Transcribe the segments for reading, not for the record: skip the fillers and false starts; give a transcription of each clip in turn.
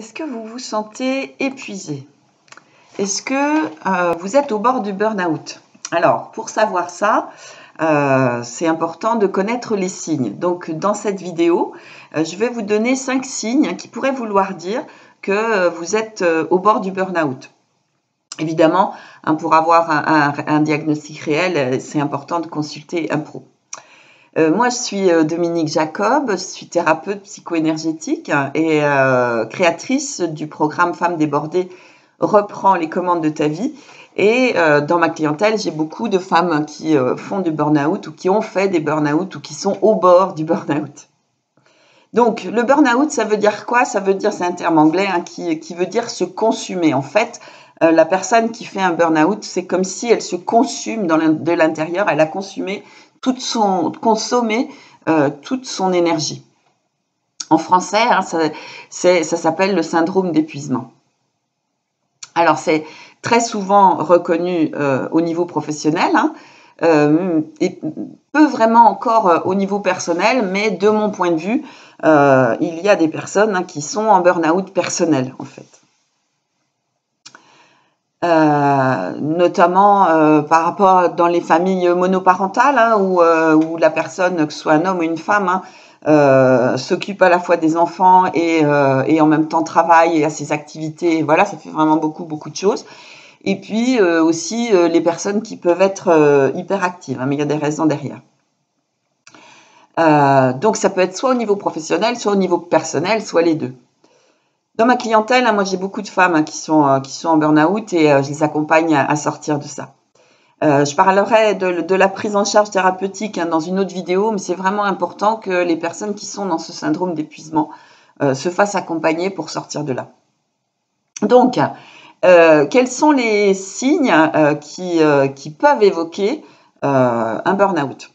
Est-ce que vous vous sentez épuisé? Est-ce que vous êtes au bord du burn-out? Alors, pour savoir ça, c'est important de connaître les signes. Donc, dans cette vidéo, je vais vous donner 5 signes qui pourraient vouloir dire que vous êtes au bord du burn-out. Évidemment, pour avoir un diagnostic réel, c'est important de consulter un pro. Moi, je suis Dominique Jacob, je suis thérapeute psycho-énergétique et créatrice du programme Femmes débordées, reprends les commandes de ta vie. Et dans ma clientèle, j'ai beaucoup de femmes qui font du burn-out ou qui ont fait des burn-out ou qui sont au bord du burn-out. Donc, le burn-out, ça veut dire quoi? Ça veut dire, c'est un terme anglais qui veut dire se consumer. En fait, la personne qui fait un burn-out, c'est comme si elle se consume de l'intérieur, elle a consommé toute son énergie. En français, ça s'appelle le syndrome d'épuisement. Alors, c'est très souvent reconnu au niveau professionnel, et peu vraiment encore au niveau personnel, mais de mon point de vue, il y a des personnes qui sont en burn-out personnel, en fait. Notamment par rapport dans les familles monoparentales où la personne, que ce soit un homme ou une femme, s'occupe à la fois des enfants et en même temps travaille et a ses activités. Voilà, ça fait vraiment beaucoup de choses. Et puis aussi les personnes qui peuvent être hyperactives, mais il y a des raisons derrière. Donc ça peut être soit au niveau professionnel, soit au niveau personnel, soit les deux. Dans ma clientèle, moi j'ai beaucoup de femmes qui sont en burn-out et je les accompagne à sortir de ça. Je parlerai de la prise en charge thérapeutique dans une autre vidéo, mais c'est vraiment important que les personnes qui sont dans ce syndrome d'épuisement se fassent accompagner pour sortir de là. Donc, quels sont les signes qui peuvent évoquer un burn-out?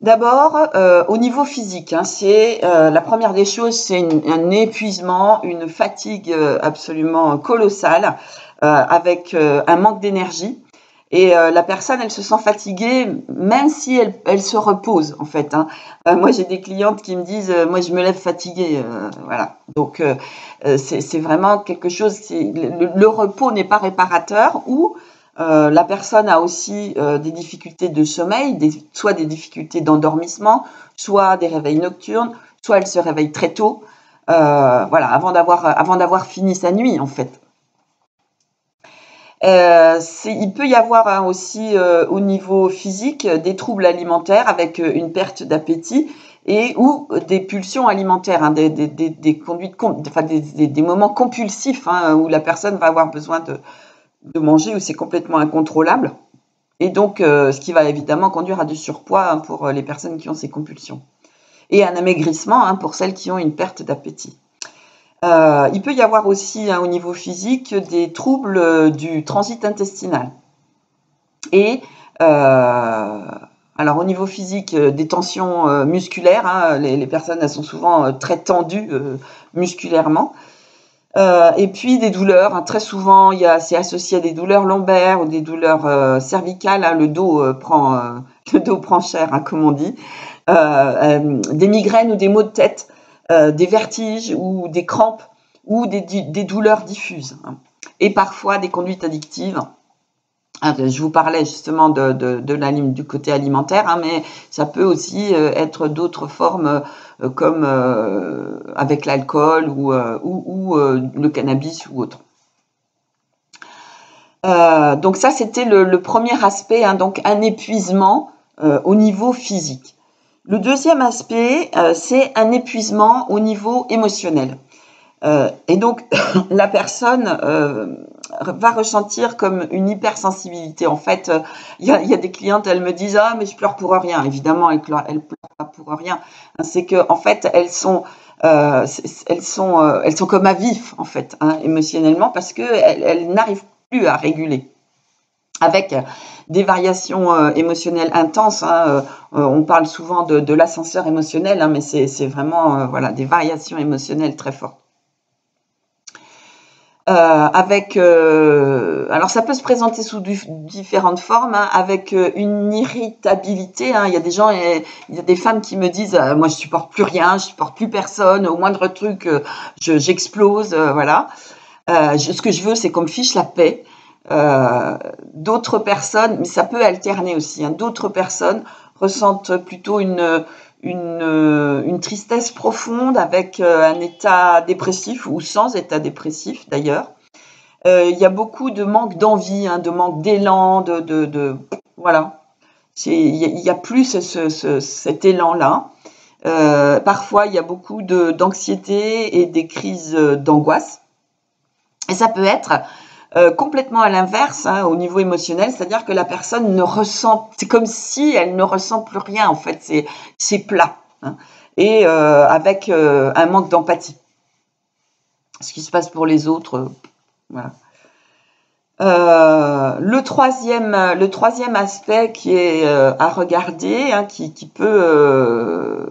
D'abord, au niveau physique, c'est la première des choses, c'est un épuisement, une fatigue absolument colossale, avec un manque d'énergie. Et la personne, elle se sent fatiguée, même si elle se repose, en fait. Moi, j'ai des clientes qui me disent, moi, je me lève fatiguée, voilà. Donc, c'est vraiment quelque chose. Le repos n'est pas réparateur, ou la personne a aussi des difficultés de sommeil, soit des difficultés d'endormissement, soit des réveils nocturnes, soit elle se réveille très tôt, voilà, avant d'avoir fini sa nuit, en fait. Il peut y avoir aussi au niveau physique des troubles alimentaires avec une perte d'appétit ou des pulsions alimentaires, des conduites, des moments compulsifs où la personne va avoir besoin de manger, où c'est complètement incontrôlable. Et donc, ce qui va évidemment conduire à du surpoids pour les personnes qui ont ces compulsions. Et un amaigrissement pour celles qui ont une perte d'appétit. Il peut y avoir aussi au niveau physique des troubles du transit intestinal. Et alors au niveau physique, des tensions musculaires. Les personnes, elles sont souvent très tendues musculairement. Et puis des douleurs, très souvent c'est associé à des douleurs lombaires ou des douleurs cervicales. Le dos prend cher, comme on dit. Des migraines ou des maux de tête, des vertiges ou des crampes ou des douleurs diffuses. Et parfois des conduites addictives. Je vous parlais justement du côté alimentaire, mais ça peut aussi être d'autres formes comme avec l'alcool ou le cannabis ou autre. Donc ça, c'était le premier aspect, donc un épuisement au niveau physique. Le deuxième aspect, c'est un épuisement au niveau émotionnel. Et donc, la personne va ressentir comme une hypersensibilité. En fait, il y a des clientes, elles me disent « Ah, mais je pleure pour rien ». Évidemment, elles pleurent pas pour rien. C'est que, en fait, elles sont comme à vif, en fait, émotionnellement, parce qu'elles n'arrivent plus à réguler. Avec des variations émotionnelles intenses. On parle souvent de l'ascenseur émotionnel, mais c'est vraiment des variations émotionnelles très fortes. Alors ça peut se présenter sous différentes formes, hein, avec une irritabilité. Hein. Il y a des gens, il y a des femmes qui me disent, moi je supporte plus rien, je supporte plus personne, au moindre truc, j'explose, voilà. Ce que je veux, c'est qu'on me fiche la paix. D'autres personnes, mais ça peut alterner aussi, hein, d'autres personnes ressentent plutôt une tristesse profonde avec un état dépressif ou sans état dépressif d'ailleurs. Il y a beaucoup de manque d'envie, hein, de manque d'élan, voilà. Il y a plus cet élan-là. Parfois, il y a beaucoup d'anxiété et des crises d'angoisse. Et ça peut être complètement à l'inverse, hein, au niveau émotionnel, c'est-à-dire que la personne ne ressent, c'est comme si elle ne ressent plus rien en fait, c'est plat, hein, et avec un manque d'empathie. Ce qui se passe pour les autres, voilà. Le troisième aspect qui est à regarder, hein, qui peut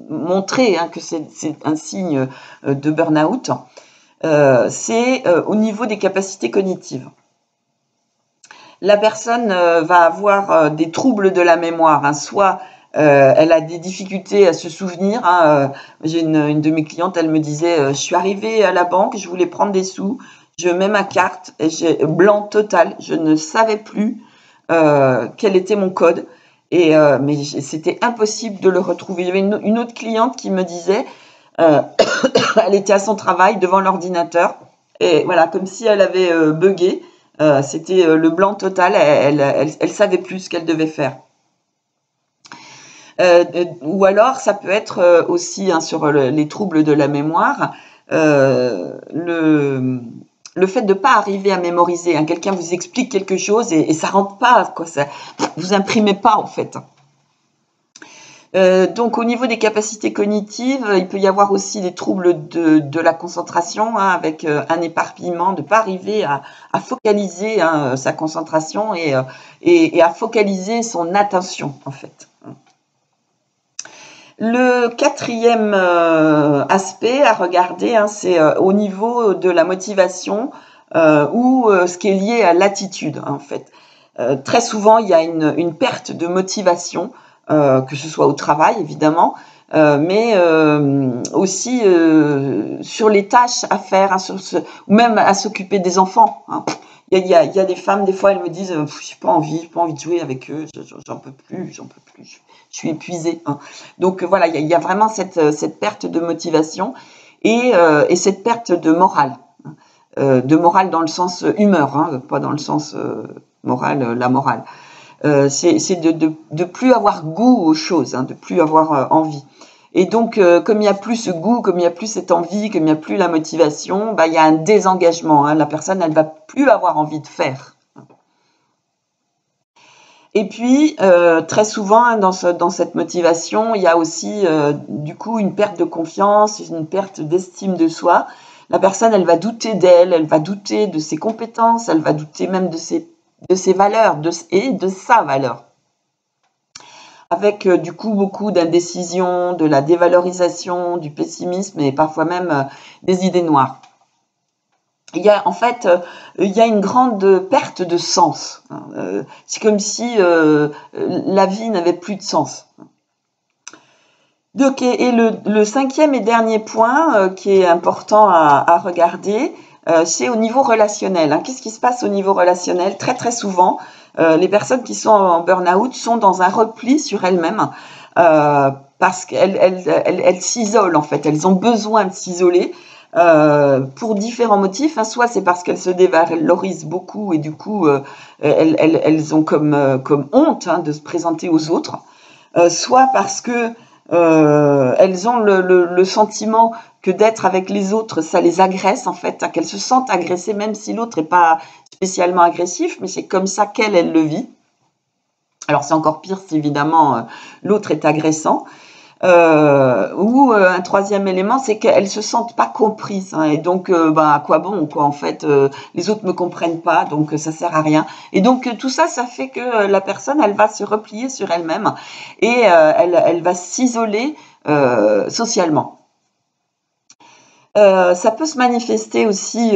montrer, hein, que c'est un signe de burn-out, c'est au niveau des capacités cognitives. La personne va avoir des troubles de la mémoire, hein, soit elle a des difficultés à se souvenir. Hein, j'ai une de mes clientes, elle me disait, je suis arrivée à la banque, je voulais prendre des sous, je mets ma carte, et j'ai blanc total, je ne savais plus quel était mon code, mais c'était impossible de le retrouver. Il y avait une autre cliente qui me disait, elle était à son travail devant l'ordinateur, et voilà, comme si elle avait bugué, c'était le blanc total, elle savait plus ce qu'elle devait faire. Ou alors, ça peut être aussi, hein, sur les troubles de la mémoire, le fait de ne pas arriver à mémoriser. Hein. Quelqu'un vous explique quelque chose et ça rentre pas, quoi. Ça, vous imprimez pas, en fait. Donc, au niveau des capacités cognitives, il peut y avoir aussi des troubles de la concentration, hein, avec un éparpillement, de ne pas arriver à focaliser, hein, sa concentration et à focaliser son attention, en fait. Le quatrième aspect à regarder, hein, c'est au niveau de la motivation ou ce qui est lié à l'attitude, en fait. Très souvent, il y a une perte de motivation, que ce soit au travail, évidemment, mais aussi sur les tâches à faire, hein, ou même à s'occuper des enfants. Hein. Il y a des femmes, des fois, elles me disent, j'ai pas envie de jouer avec eux, j'en peux plus, je suis épuisée. Hein. Donc voilà, il y a vraiment cette perte de motivation et cette perte de morale. De morale dans le sens humeur, hein, pas dans le sens moral, la morale. C'est de plus avoir goût aux choses, hein, de plus avoir envie. Et donc, comme il n'y a plus ce goût, comme il n'y a plus cette envie, comme il n'y a plus la motivation, bah, il y a un désengagement. Hein, la personne, elle va plus avoir envie de faire. Et puis, très souvent, hein, dans cette motivation, il y a aussi, du coup, une perte de confiance, une perte d'estime de soi. La personne, elle va douter d'elle, elle va douter de ses compétences, elle va douter même de ses valeurs et de sa valeur. Avec du coup beaucoup d'indécision, de la dévalorisation, du pessimisme et parfois même des idées noires. Il y a en fait il y a une grande perte de sens. C'est comme si la vie n'avait plus de sens. Donc, et le cinquième et dernier point qui est important à regarder, c'est au niveau relationnel. Hein. Qu'est-ce qui se passe au niveau relationnel? Très très souvent, les personnes qui sont en burn-out sont dans un repli sur elles-mêmes parce qu'elles s'isolent en fait. Elles ont besoin de s'isoler pour différents motifs. Hein. Soit c'est parce qu'elles se dévalorisent beaucoup et du coup elles ont comme honte, hein, de se présenter aux autres. Soit parce que elles ont le sentiment que d'être avec les autres, ça les agresse en fait, hein, qu'elles se sentent agressées même si l'autre n'est pas spécialement agressif, mais c'est comme ça qu'elle le vit. Alors c'est encore pire si évidemment l'autre est agressant. Ou un troisième élément, c'est qu'elles se sentent pas comprises, hein, et donc à quoi bon quoi en fait, les autres me comprennent pas, donc ça sert à rien. Et donc tout ça, ça fait que la personne, elle va se replier sur elle-même et elle va s'isoler socialement. Ça peut se manifester aussi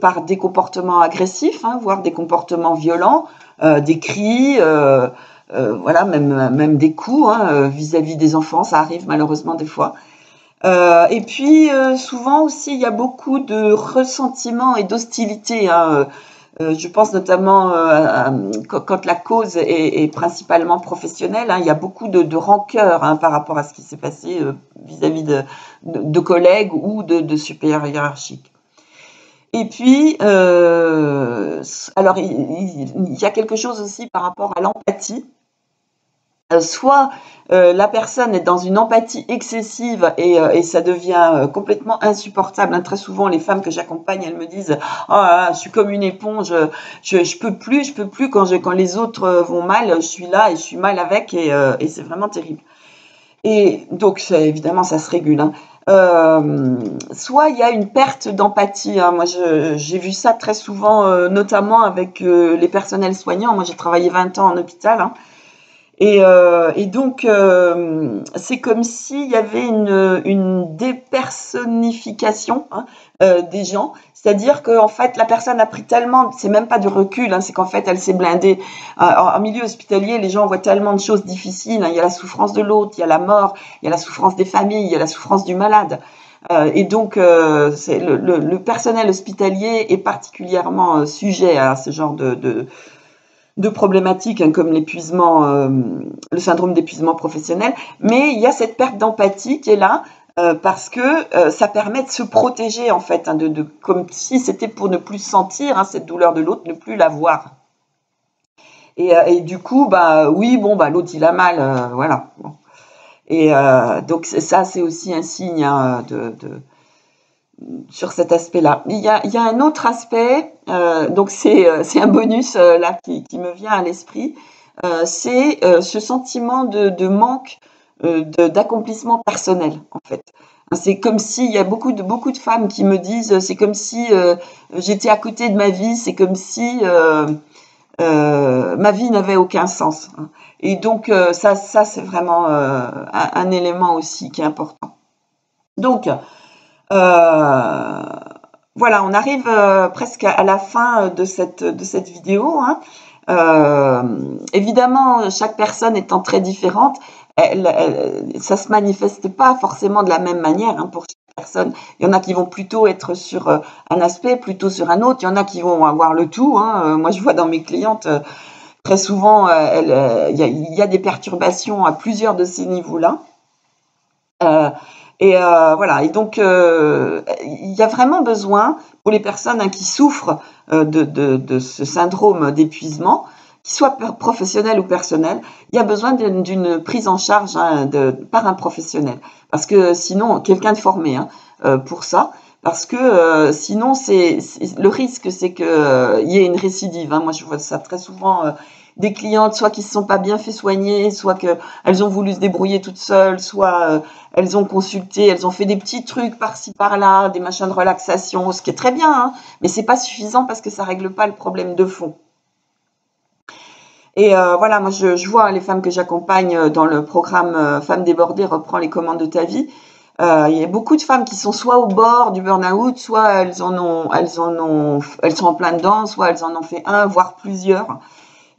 par des comportements agressifs, hein, voire des comportements violents, des cris, voilà, même des coups hein, vis-à-vis des enfants, ça arrive malheureusement des fois. Et puis souvent aussi, il y a beaucoup de ressentiment et d'hostilité. Hein. Je pense notamment quand la cause est principalement professionnelle, hein, il y a beaucoup de rancœur hein, par rapport à ce qui s'est passé vis-à-vis de collègues ou de supérieurs hiérarchiques. Et puis, alors il y a quelque chose aussi par rapport à l'empathie. Soit la personne est dans une empathie excessive et ça devient complètement insupportable. Hein. Très souvent, les femmes que j'accompagne, elles me disent « Oh là là, je suis comme une éponge, je peux plus quand les autres vont mal, je suis là et je suis mal avec et c'est vraiment terrible. » Et donc, évidemment, ça se régule. Hein. Soit il y a une perte d'empathie. Hein. Moi, j'ai vu ça très souvent, notamment avec les personnels soignants. Moi, j'ai travaillé 20 ans en hôpital. Hein. Et donc, c'est comme s'il y avait une dépersonnification hein, des gens. C'est-à-dire qu'en fait, la personne a pris tellement, c'est même pas du recul, hein, c'est qu'en fait, elle s'est blindée. En milieu hospitalier, les gens voient tellement de choses difficiles. Hein, il y a la souffrance de l'autre, il y a la mort, il y a la souffrance des familles, il y a la souffrance du malade. Et donc, le personnel hospitalier est particulièrement sujet à ce genre de problématiques hein, comme l'épuisement, le syndrome d'épuisement professionnel, mais il y a cette perte d'empathie qui est là parce que ça permet de se protéger en fait, hein, comme si c'était pour ne plus sentir hein, cette douleur de l'autre, ne plus la voir. Et du coup, bah oui, bon, bah l'autre il a mal, voilà. Bon. Et donc ça, c'est aussi un signe hein, sur cet aspect-là. Il y a un autre aspect, donc c'est un bonus là qui me vient à l'esprit, c'est ce sentiment de manque d'accomplissement personnel en fait. C'est comme s'il y a beaucoup de femmes qui me disent c'est comme si j'étais à côté de ma vie, c'est comme si ma vie n'avait aucun sens. Hein. Et donc ça c'est vraiment un élément aussi qui est important. Donc voilà, on arrive presque à la fin de cette vidéo. Hein. Évidemment, chaque personne étant très différente, ça se manifeste pas forcément de la même manière hein, pour chaque personne. Il y en a qui vont plutôt être sur un aspect, plutôt sur un autre. Il y en a qui vont avoir le tout. Hein. Moi, je vois dans mes clientes, très souvent, il y a des perturbations à plusieurs de ces niveaux-là. Voilà. Et donc, il y a vraiment besoin pour les personnes hein, qui souffrent de ce syndrome d'épuisement, qu'il soit professionnel ou personnel, il y a besoin d'une prise en charge hein, par un professionnel. Parce que sinon, quelqu'un de formé hein, pour ça. Parce que sinon, le risque, c'est qu'il y ait une récidive. Hein. Moi, je vois ça très souvent. Des clientes, soit qui se sont pas bien fait soigner, soit qu'elles ont voulu se débrouiller toutes seules, soit elles ont consulté, elles ont fait des petits trucs par-ci par-là, des machins de relaxation, ce qui est très bien, hein, mais c'est pas suffisant parce que ça règle pas le problème de fond. Et voilà, moi je vois les femmes que j'accompagne dans le programme Femmes débordées, reprends les commandes de ta vie. Il y a beaucoup de femmes qui sont soit au bord du burn-out, soit elles sont en plein dedans, soit elles en ont fait un, voire plusieurs.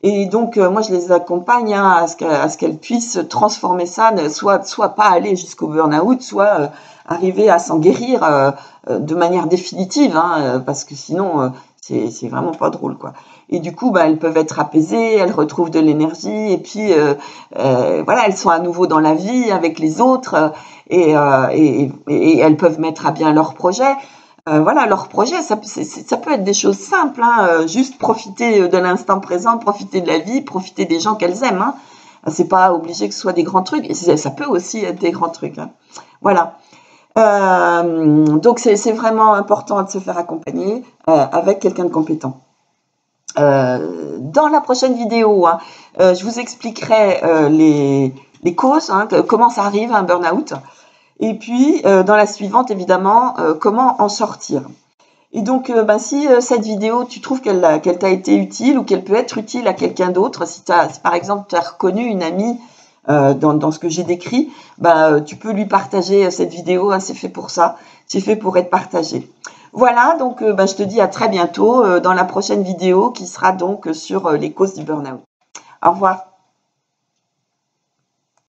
Et donc, moi, je les accompagne hein, à ce qu'elles puissent transformer ça, soit pas aller jusqu'au burn-out, soit arriver à s'en guérir de manière définitive, hein, parce que sinon, c'est vraiment pas drôle, quoi. Et du coup, bah, elles peuvent être apaisées, elles retrouvent de l'énergie, et puis voilà, elles sont à nouveau dans la vie avec les autres, et elles peuvent mettre à bien leurs projets. Voilà, leur projet, ça peut être des choses simples, hein, juste profiter de l'instant présent, profiter de la vie, profiter des gens qu'elles aiment. Hein. C'est pas obligé que ce soit des grands trucs, et ça peut aussi être des grands trucs. Hein. Voilà. Donc c'est vraiment important de se faire accompagner avec quelqu'un de compétent. Dans la prochaine vidéo, hein, je vous expliquerai les causes, hein, comment ça arrive un burn-out. Et puis, dans la suivante, évidemment, comment en sortir. Et donc, si cette vidéo, tu trouves qu'elle t'a été utile ou qu'elle peut être utile à quelqu'un d'autre, si par exemple, tu as reconnu une amie dans ce que j'ai décrit, bah, tu peux lui partager cette vidéo, hein, c'est fait pour ça, c'est fait pour être partagé. Voilà, donc bah, je te dis à très bientôt dans la prochaine vidéo qui sera donc sur les causes du burn-out. Au revoir.